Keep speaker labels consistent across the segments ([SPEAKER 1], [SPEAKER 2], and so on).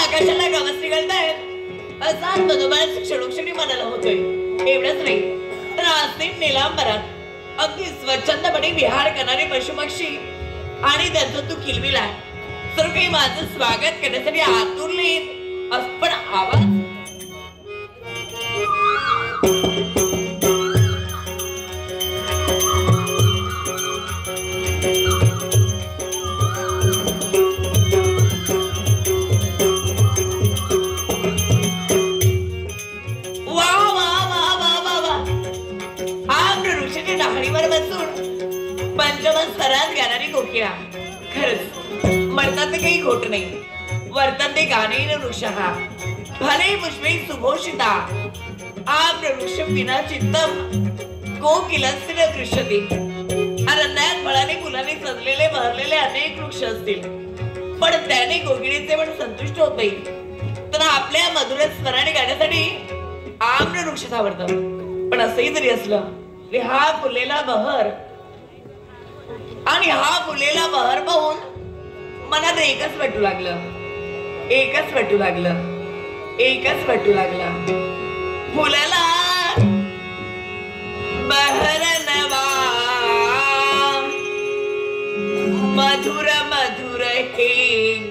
[SPEAKER 1] आकाशाला गवस निघालतायत असा मधोमध क्षणोक्षणी मनाला होतोय. एवढंच नाही तर आस्तीन निलांबरात अगदी स्वच्छंदपणे विहार करणारे पशुपक्षी आणि त्यांचा तू किलबिलाट सर्व काही माझं स्वागत करण्यासाठी आतुरले पण आवाज पंचमस्वरात गाणारी कोकिळा. खरंच म्हणतात ते काही खोट नाही. वर्तन ते गाणे वृक्ष हा भले पुष्पे सुभोषिता आम्र वृक्ष विना चित्तम कोकिलस्य दृश्यते. अरण्यात फळाने फुलाने सजलेले बहरलेले अनेक वृक्ष असतील पण त्याने कोकिळेचे पण संतुष्ट होत नाही. तर आपल्या मधुर स्वराने गाण्यासाठी आम्र वृक्ष आवडतं. पण असंही जरी असलं तरी हा फुलेला बहर आणि हा फुलेला बहर पाहून मनात एकच वाटू लागलं फुलाला बहर नवा मधुर मधुर हे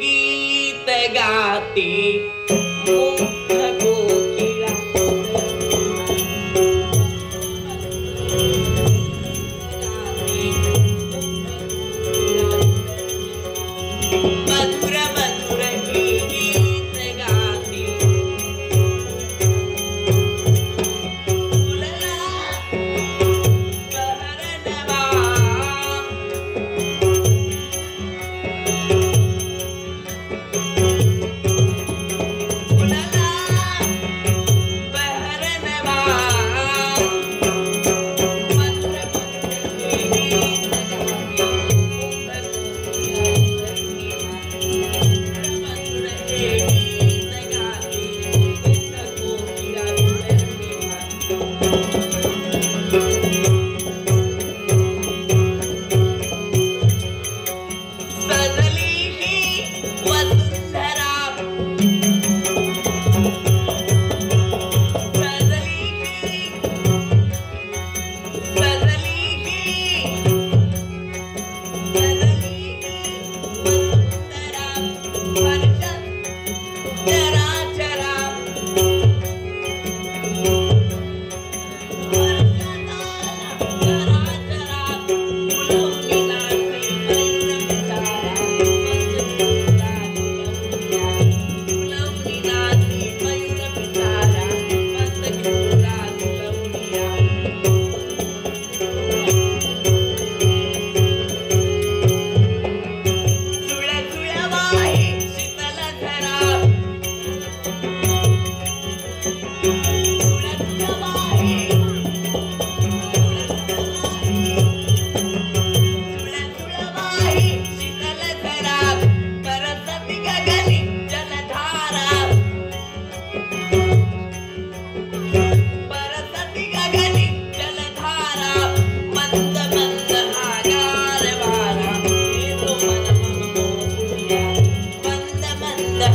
[SPEAKER 1] गीत गाते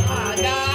[SPEAKER 1] God.